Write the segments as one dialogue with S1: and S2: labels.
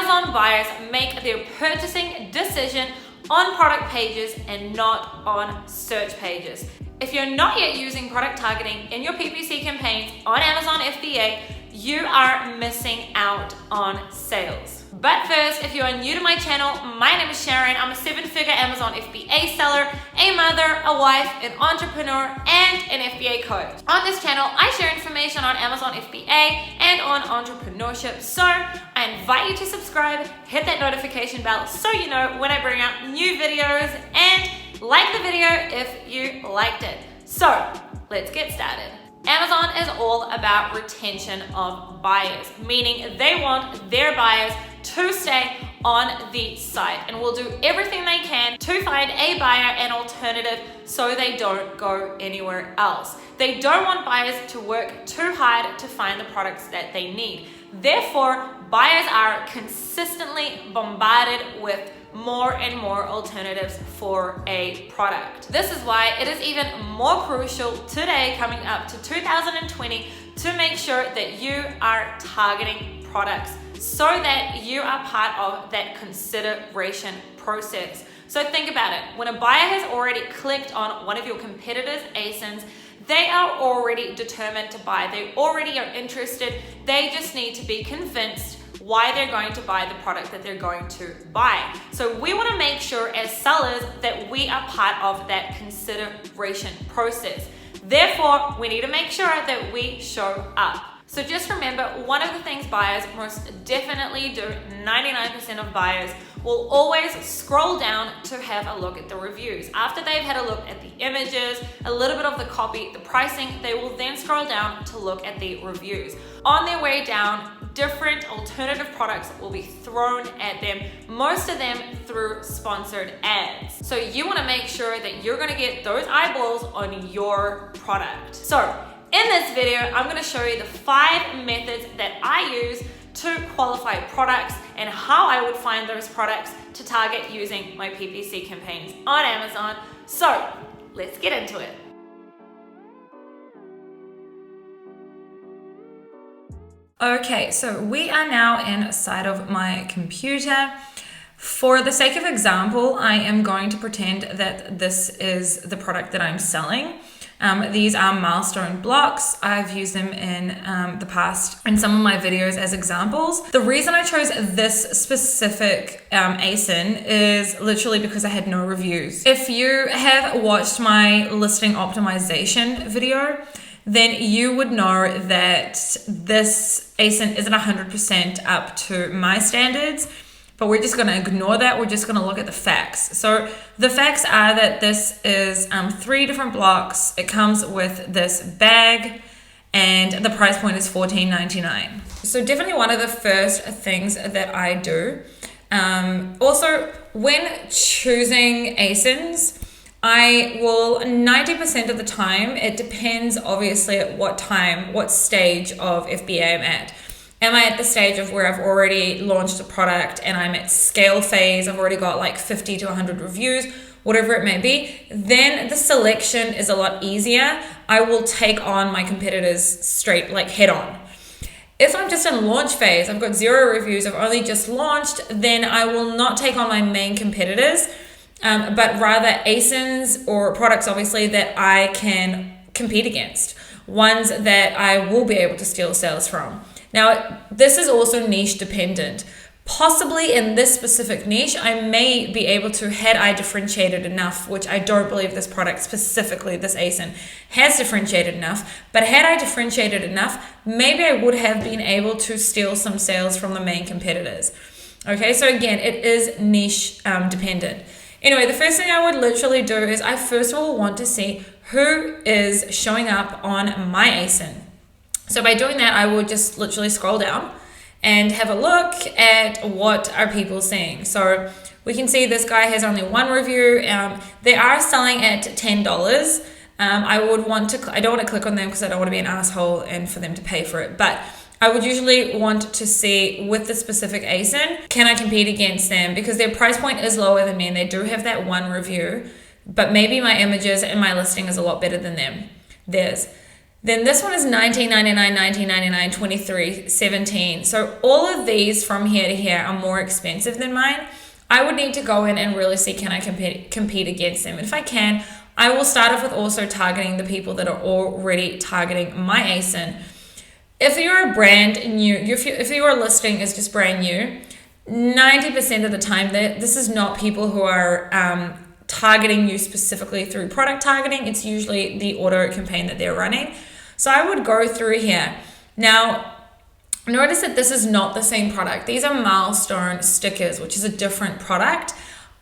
S1: Amazon buyers make their purchasing decision on product pages and not on search pages. If you're not yet using product targeting in your PPC campaigns on Amazon FBA, you are missing out on sales. But first, if you are new to my channel, my name is Sharon. I'm a 7-figure Amazon FBA seller, a mother, a wife, an entrepreneur, and an FBA coach. On this channel, I share information on Amazon FBA and on entrepreneurship. So I invite you to subscribe, hit that notification bell so you know when I bring out new videos, and like the video if you liked it. So let's get started. Amazon is all about retention of buyers, meaning they want their buyers to stay on the site and will do everything they can to find a buyer an alternative so they don't go anywhere else. They don't want buyers to work too hard to find the products that they need. Therefore, buyers are consistently bombarded with more and more alternatives for a product. This is why it is even more crucial today, coming up to 2020, to make sure that you are targeting products so that you are part of that consideration process. So think about it. When a buyer has already clicked on one of your competitors' Asins, they are already determined to buy. They already are interested. They just need to be convinced why they're going to buy the product that they're going to buy. So we want to make sure as sellers that we are part of that consideration process. Therefore, we need to make sure that we show up. So just remember, one of the things buyers most definitely do, 99% of buyers will always scroll down to have a look at the reviews. After they've had a look at the images, a little bit of the copy, the pricing, they will then scroll down to look at the reviews. On their way down, different alternative products will be thrown at them, most of them through sponsored ads. So you want to make sure that you're going to get those eyeballs on your product. So in this video, I'm going to show you the 5 methods that I use to qualify products and how I would find those products to target using my PPC campaigns on Amazon. So let's get into it. Okay, so we are now inside of my computer. For the sake of example, I am going to pretend that this is the product that I'm selling. These are milestone blocks. I've used them in the past in some of my videos as examples. The reason I chose this specific Asin is literally because I had no reviews. If you have watched my listing optimization video, then you would know that this Asin isn't 100% up to my standards. But we're just going to ignore that. We're just going to look at the facts. So the facts are that this is 3 different blocks. It comes with this bag and the price point is $14.99. So definitely one of the first things that I do. Also, when choosing Asins, I will 90% of the time, it depends obviously at what time, what stage of FBA I'm at. Am I at the stage of where I've already launched a product and I'm at scale phase, I've already got like 50 to 100 reviews, whatever it may be, then the selection is a lot easier. I will take on my competitors straight, like head on. If I'm just in launch phase, I've got 0 reviews, I've only just launched, then I will not take on my main competitors, but rather Asins or products obviously that I can compete against, ones that I will be able to steal sales from. Now, this is also niche dependent. Possibly in this specific niche, I may be able to, had I differentiated enough, which I don't believe this product specifically, this Asin, has differentiated enough, but had I differentiated enough, maybe I would have been able to steal some sales from the main competitors. Okay, so again, it is niche dependent. Anyway, the first thing I would literally do is I first of all want to see who is showing up on my Asin. So by doing that, I will just literally scroll down and have a look at what are people saying. So we can see this guy has only 1 review. They are selling at $10. I don't want to click on them because I don't want to be an asshole and for them to pay for it. But I would usually want to see with the specific Asin, can I compete against them? Because their price point is lower than me and they do have that 1 review, but maybe my images and my listing is a lot better than theirs. Then this one is $19.99, $19.99, $23, $17. So all of these from here to here are more expensive than mine. I would need to go in and really see, can I compete against them? And if I can, I will start off with also targeting the people that are already targeting my Asin. If you're a brand new, if your listing is just brand new, 90% of the time, this is not people who are targeting you specifically through product targeting. It's usually the auto campaign that they're running. So I would go through here. Now, notice that this is not the same product. These are milestone stickers, which is a different product.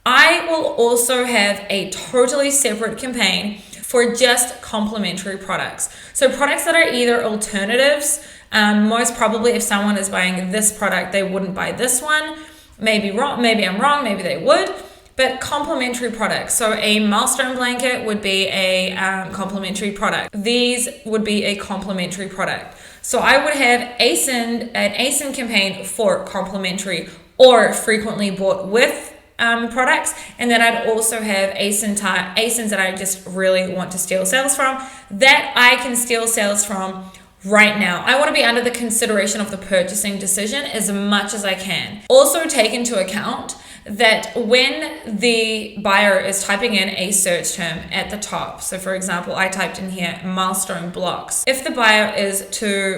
S1: I will also have a totally separate campaign for just complementary products. So products that are either alternatives. Most probably if someone is buying this product, they wouldn't buy this one. Maybe I'm wrong, maybe they would. But complementary products. So a milestone blanket would be a complementary product. These would be a complementary product. So I would have an Asin campaign for complementary or frequently bought with products, and then I'd also have Asins that I just really want to steal sales from, that I can steal sales from right now. I want to be under the consideration of the purchasing decision as much as I can. Also take into account that when the buyer is typing in a search term at the top, so for example, I typed in here milestone blocks. If the buyer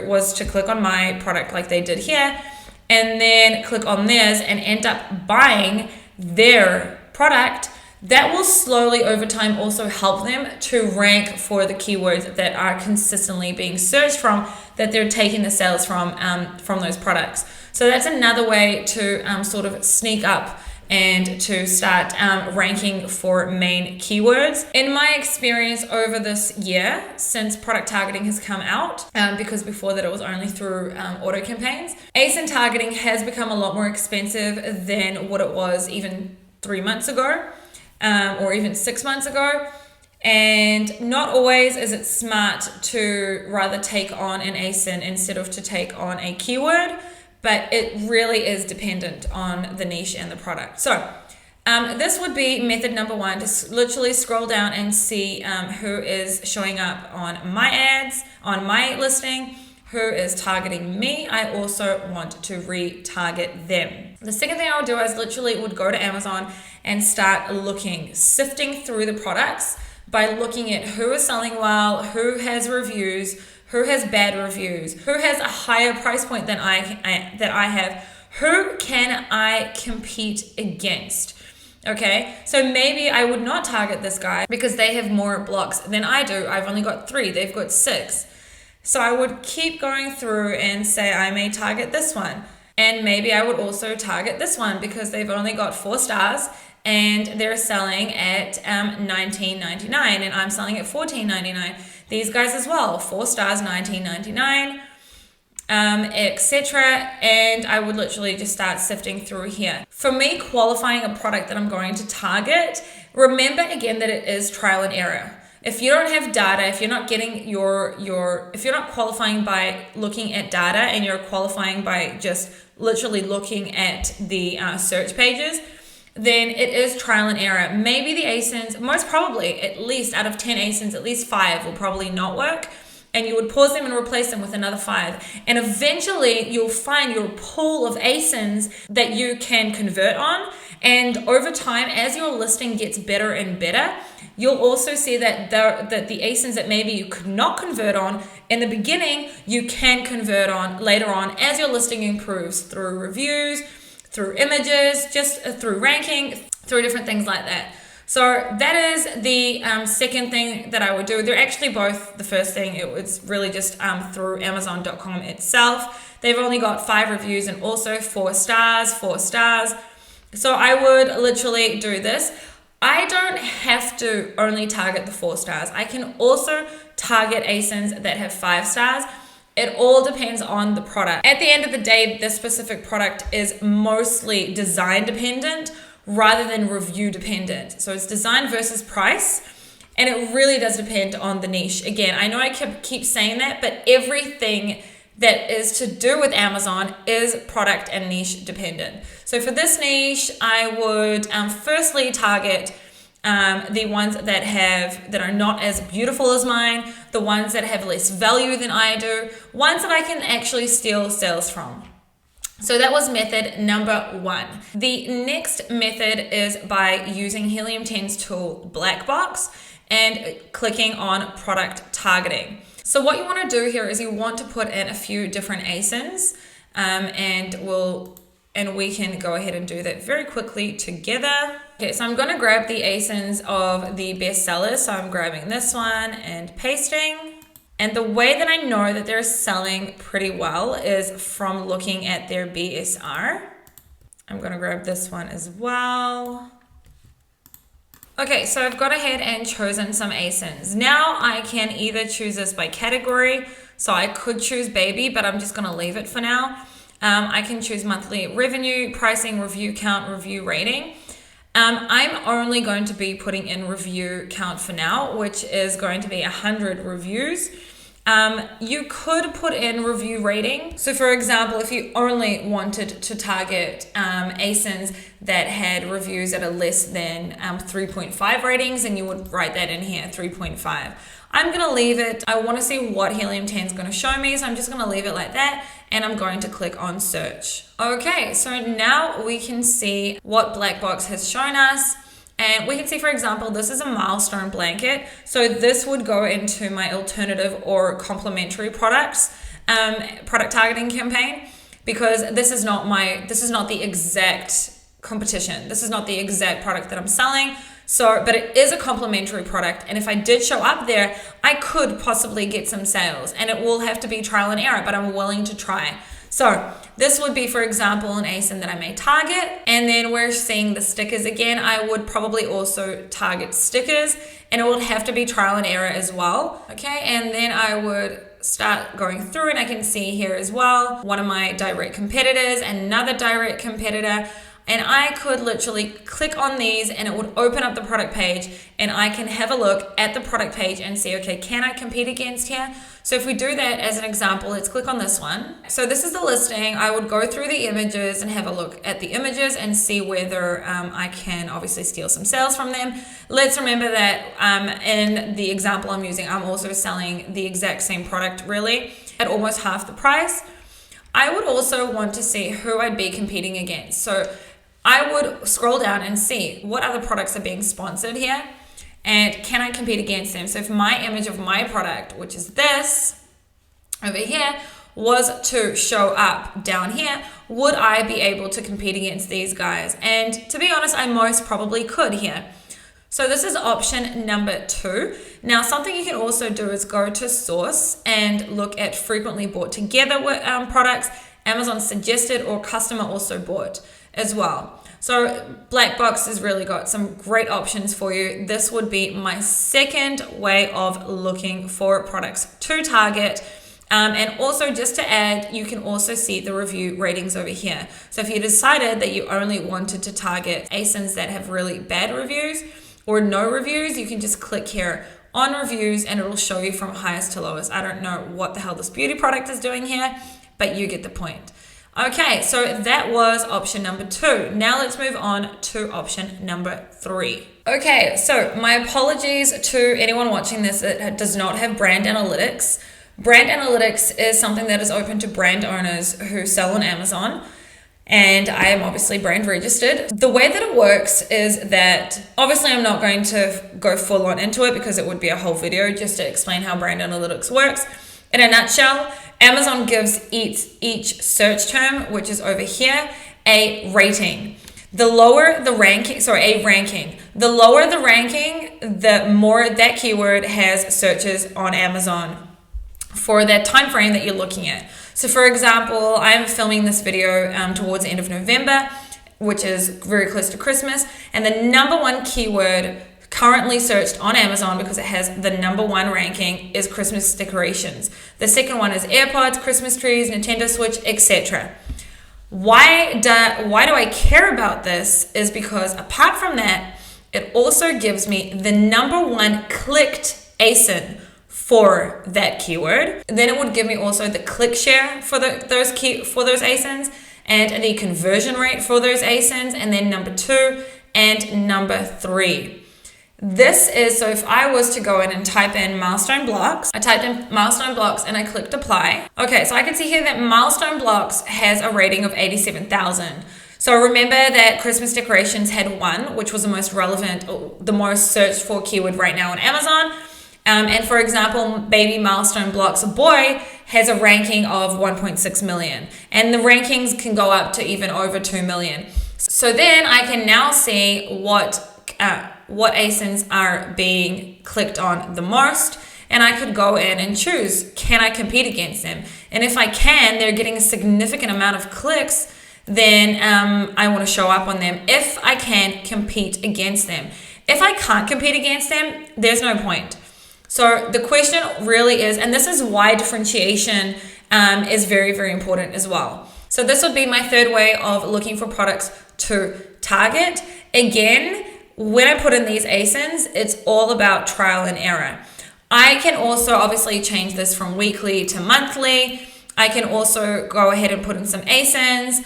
S1: was to click on my product like they did here, and then click on theirs and end up buying their product, that will slowly over time also help them to rank for the keywords that are consistently being searched from, that they're taking the sales from those products. So that's another way to sort of sneak up and to start ranking for main keywords. In my experience over this year, since product targeting has come out, because before that it was only through auto campaigns, Asin targeting has become a lot more expensive than what it was even 3 months ago, or even 6 months ago. And not always is it smart to rather take on an Asin instead of to take on a keyword, but it really is dependent on the niche and the product. So this would be method number one, just literally scroll down and see who is showing up on my ads, on my listing, who is targeting me. I also want to retarget them. The second thing I would do is literally would go to Amazon and start sifting through the products by looking at who is selling well, who has reviews, who has bad reviews, who has a higher price point than I have, who can I compete against. Okay, so maybe I would not target this guy because they have more blocks than I do. I've only got 3, they've got 6. So I would keep going through and say I may target this one. And maybe I would also target this one because they've only got 4 stars and they're selling at $19.99 and I'm selling at $14.99. These guys as well, 4 stars, $19.99, etc. And I would literally just start sifting through here. For me, qualifying a product that I'm going to target, remember again that it is trial and error. If you don't have data, if you're not getting if you're not qualifying by looking at data and you're qualifying by just literally looking at the search pages, then it is trial and error. Maybe the Asins, most probably, at least out of 10 Asins, at least 5 will probably not work. And you would pause them and replace them with another 5. And eventually you'll find your pool of Asins that you can convert on. And over time, as your listing gets better and better, you'll also see that the Asins that maybe you could not convert on in the beginning, you can convert on later on as your listing improves through reviews, through images, just through ranking, through different things like that. So that is the second thing that I would do. They're actually both the first thing. It was really just through Amazon.com itself. They've only got 5 reviews and also 4 stars. So I would literally do this. I don't have to only target the 4 stars. I can also target Asins that have 5 stars. It all depends on the product. At the end of the day, this specific product is mostly design dependent rather than review dependent. So it's design versus price, and it really does depend on the niche. Again, I know I keep saying that, but everything that is to do with Amazon is product and niche dependent. So for this niche, I would firstly target the ones that are not as beautiful as mine, the ones that have less value than I do, ones that I can actually steal sales from. So that was method number 1. The next method is by using Helium 10's tool Black Box and clicking on product targeting. So what you want to do here is you want to put in a few different ASINs, and we can go ahead and do that very quickly together. Okay, so I'm going to grab the ASINs of the best sellers. So I'm grabbing this one and pasting. And the way that I know that they're selling pretty well is from looking at their BSR. I'm going to grab this one as well. Okay, so I've gone ahead and chosen some ASINs. Now I can either choose this by category. So I could choose baby, but I'm just going to leave it for now. I can choose monthly revenue, pricing, review count, review rating. I'm only going to be putting in review count for now, which is going to be 100 reviews. You could put in review rating. So for example, if you only wanted to target ASINs that had reviews that are less than 3.5 ratings, and you would write that in here, 3.5. I'm going to leave it. I want to see what Helium 10 is going to show me, so I'm just going to leave it like that, and I'm going to click on search. Okay, so now we can see what Black Box has shown us. And we can see, for example, this is a milestone blanket. So this would go into my alternative or complementary products, product targeting campaign, because this is not the exact competition. This is not the exact product that I'm selling. So, but it is a complementary product. And if I did show up there, I could possibly get some sales, and it will have to be trial and error, but I'm willing to try. So this would be, for example, an ASIN that I may target. And then we're seeing the stickers again. I would probably also target stickers, and it would have to be trial and error as well. Okay, and then I would start going through, and I can see here as well, one of my direct competitors, another direct competitor. And I could literally click on these, and it would open up the product page, and I can have a look at the product page and see, okay, can I compete against here? So if we do that as an example, let's click on this one. So this is the listing. I would go through the images and have a look at the images and see whether I can obviously steal some sales from them. Let's remember that in the example I'm using, I'm also selling the exact same product really at almost half the price. I would also want to see who I'd be competing against. So I would scroll down and see what other products are being sponsored here, and can I compete against them? So if my image of my product, which is this over here, was to show up down here, would I be able to compete against these guys? And to be honest, I most probably could here. So this is option number 2. Now, something you can also do is go to source and look at frequently bought together with products, Amazon suggested, or customer also bought as well. So Black Box has really got some great options for you. This would be my second way of looking for products to target. And also, just to add, you can also see the review ratings over here. So if you decided that you only wanted to target ASINs that have really bad reviews or no reviews, you can just click here on reviews, and it'll show you from highest to lowest. I don't know what the hell this beauty product is doing here, but you get the point. Okay, so that was option number 2. Now let's move on to option number 3. Okay, so my apologies to anyone watching this that does not have brand analytics. Brand analytics is something that is open to brand owners who sell on Amazon, and I am obviously brand registered. The way that it works is that, obviously I'm not going to go full on into it because it would be a whole video just to explain how brand analytics works. In a nutshell, Amazon gives each search term, which is over here, a rating. The lower the ranking, a ranking. The lower the ranking, the more that keyword has searches on Amazon for that time frame that you're looking at. So for example, I'm filming this video towards the end of November, which is very close to Christmas, and the number 1 keyword currently searched on Amazon, because it has the number 1 ranking, is Christmas decorations. The second one is AirPods, Christmas trees, Nintendo Switch, etc. Why do I care about this is because apart from that, it also gives me the number 1 clicked ASIN for that keyword. Then it would give me also the click share for those ASINs, and the conversion rate for those ASINs, and then number 2 and number 3. This is, so if I was to go in and type in milestone blocks, I typed in milestone blocks and I clicked apply. Okay, so I can see here that milestone blocks has a rating of 87,000. So remember that Christmas decorations had 1, which was the most relevant, the most searched for keyword right now on Amazon. And for example, baby milestone blocks boy has a ranking of 1.6 million. And the rankings can go up to even over 2 million. So then I can now see what ASINs are being clicked on the most, and I could go in and choose, can I compete against them? And if I can, they're getting a significant amount of clicks, then I want to show up on them if I can compete against them. If I can't compete against them, there's no point. So the question really is, and this is why differentiation is very, very important as well. So this would be my third way of looking for products to target. Again, when I put in these ASINs, it's all about trial and error. I can also obviously change this from weekly to monthly. I can also go ahead and put in some ASINs.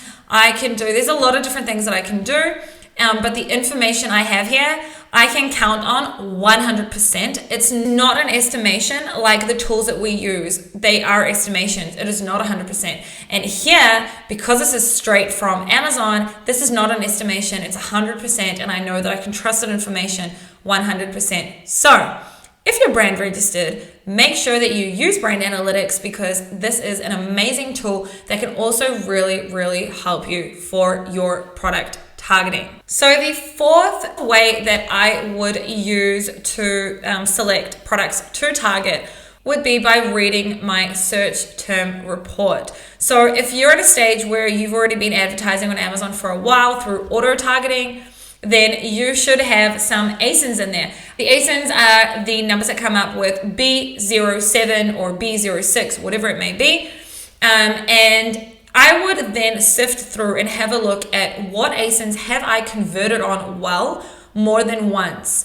S1: There's a lot of different things that I can do, but the information I have here, I can count on 100%. It's not an estimation like the tools that we use. They are estimations. It is not 100%. And here, because this is straight from Amazon, this is not an estimation. It's 100%. And I know that I can trust that information 100%. So if you're brand registered, make sure that you use brand analytics, because this is an amazing tool that can also really, really help you for your product targeting. So the fourth way that I would use to select products to target would be by reading my search term report. So if you're at a stage where you've already been advertising on Amazon for a while through auto targeting, then you should have some ASINs in there. The ASINs are the numbers that come up with B07 or B06, whatever it may be. And I would then sift through and have a look at what ASINs have I converted on well more than once.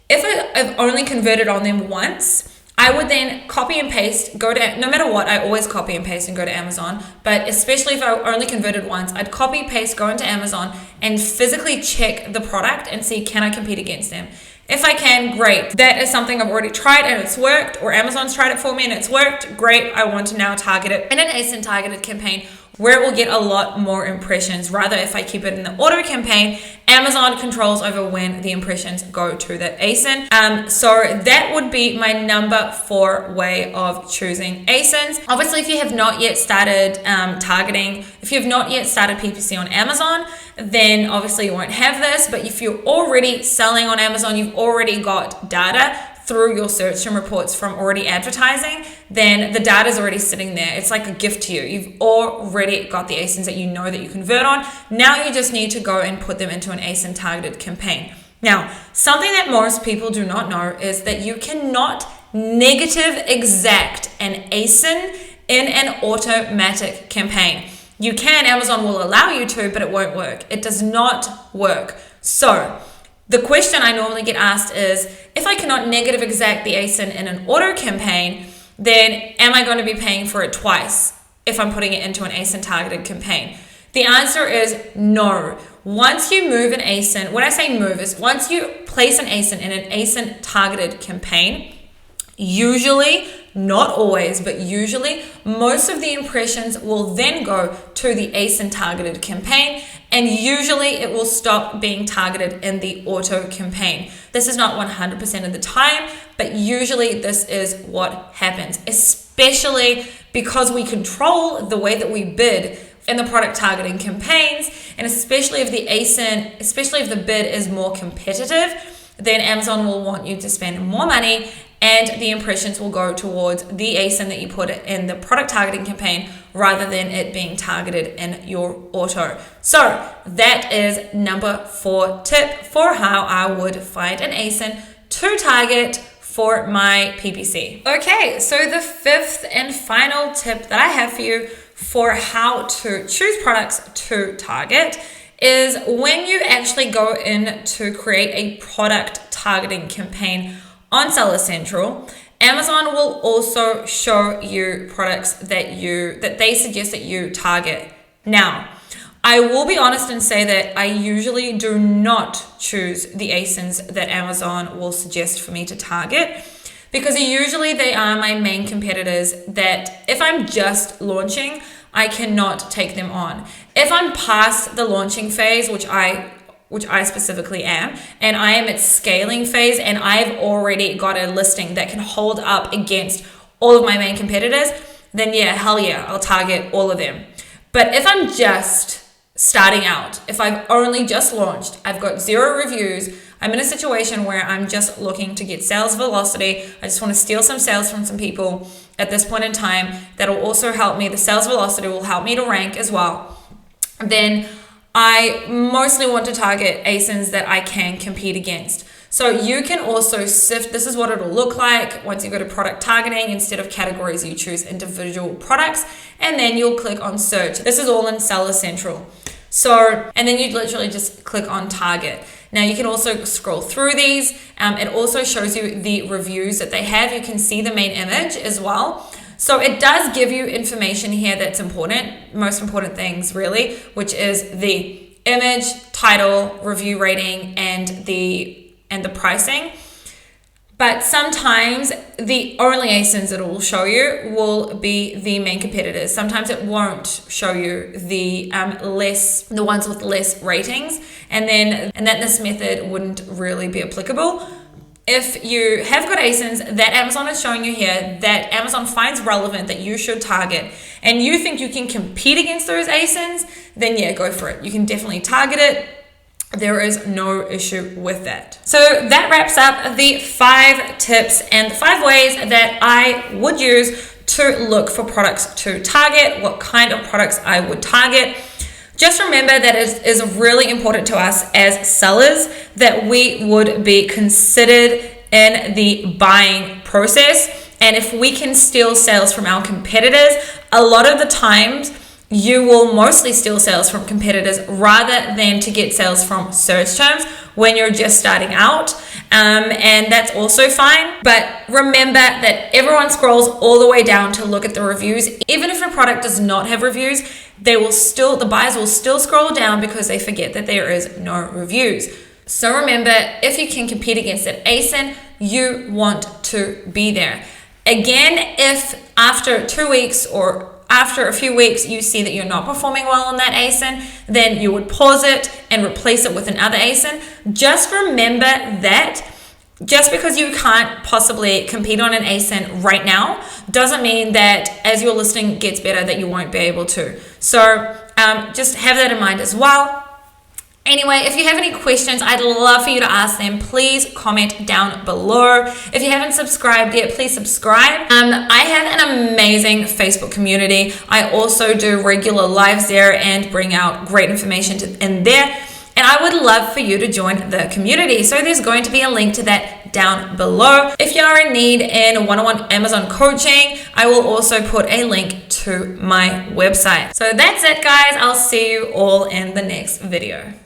S1: If I've only converted on them once, I would then copy and paste, no matter what, I always copy and paste and go to Amazon, but especially if I only converted once, I'd copy, paste, go into Amazon and physically check the product and see, can I compete against them? If I can, great. That is something I've already tried and it's worked, or Amazon's tried it for me and it's worked, great. I want to now target it in an ASIN targeted campaign where it will get a lot more impressions. Rather, if I keep it in the auto campaign, Amazon controls over when the impressions go to that ASIN. So that would be my number 4 way of choosing ASINs. Obviously, if you have not yet started targeting, if you have not yet started PPC on Amazon, then obviously you won't have this. But if you're already selling on Amazon, you've already got data through your search term reports from already advertising, then the data is already sitting there. It's like a gift to you. You've already got the ASINs that you know that you convert on. Now you just need to go and put them into an ASIN targeted campaign. Now, something that most people do not know is that you cannot negative exact an ASIN in an automatic campaign. You can, Amazon will allow you to, but it won't work. It does not work. So the question I normally get asked is, if I cannot negative exact the ASIN in an auto campaign, then am I going to be paying for it twice if I'm putting it into an ASIN targeted campaign? The answer is no. Once you move an ASIN, when I say move is once you place an ASIN in an ASIN targeted campaign, usually, not always, but usually, most of the impressions will then go to the ASIN targeted campaign, and usually it will stop being targeted in the auto campaign. This is not 100% of the time, but usually this is what happens, especially because we control the way that we bid in the product targeting campaigns, and especially if the ASIN, especially if the bid is more competitive, then Amazon will want you to spend more money and the impressions will go towards the ASIN that you put in the product targeting campaign rather than it being targeted in your auto. So that is number 4 tip for how I would find an ASIN to target for my PPC. Okay, so the 5th and final tip that I have for you for how to choose products to target is when you actually go in to create a product targeting campaign on Seller Central, Amazon will also show you products that they suggest that you target. Now, I will be honest and say that I usually do not choose the ASINs that Amazon will suggest for me to target, because usually they are my main competitors that if I'm just launching, I cannot take them on. If I'm past the launching phase, which I specifically am, and I am at scaling phase and I've already got a listing that can hold up against all of my main competitors, then yeah, hell yeah, I'll target all of them. But if I'm just starting out, if I've only just launched, I've got 0 reviews, I'm in a situation where I'm just looking to get sales velocity, I just want to steal some sales from some people at this point in time, that'll also help me, the sales velocity will help me to rank as well, then I mostly want to target ASINs that I can compete against. So you can also sift, this is what it'll look like once you go to product targeting. Instead of categories, you choose individual products, and then you'll click on search. This is all in Seller Central. So, and then you literally just click on target. Now you can also scroll through these. It also shows you the reviews that they have. You can see the main image as well. So it does give you information here that's important, most important things really, which is the image, title, review rating, and the pricing. But sometimes the only ASINs that it will show you will be the main competitors. Sometimes it won't show you the ones with less ratings, and that this method wouldn't really be applicable. If you have got ASINs that Amazon is showing you here, that Amazon finds relevant, that you should target, and you think you can compete against those ASINs, then yeah, go for it. You can definitely target it. There is no issue with that. So that wraps up the 5 tips and the 5 ways that I would use to look for products to target, what kind of products I would target. Just remember that it is really important to us as sellers that we would be considered in the buying process. And if we can steal sales from our competitors, a lot of the times you will mostly steal sales from competitors rather than to get sales from search terms when you're just starting out. And that's also fine. But remember that everyone scrolls all the way down to look at the reviews. Even if a product does not have reviews, the buyers will still scroll down because they forget that there is no reviews. So remember, if you can compete against an ASIN, you want to be there. Again, if after 2 weeks or after a few weeks you see that you're not performing well on that ASIN, then you would pause it and replace it with another ASIN. Just remember that just because you can't possibly compete on an ASIN right now doesn't mean that as your listing gets better that you won't be able to. So just have that in mind as well. Anyway, if you have any questions, I'd love for you to ask them. Please comment down below. If you haven't subscribed yet, please subscribe. I have an amazing Facebook community. I also do regular lives there and bring out great information in there. And I would love for you to join the community. So there's going to be a link to that down below. If you are in need in one-on-one Amazon coaching, I will also put a link to my website. So that's it, guys. I'll see you all in the next video.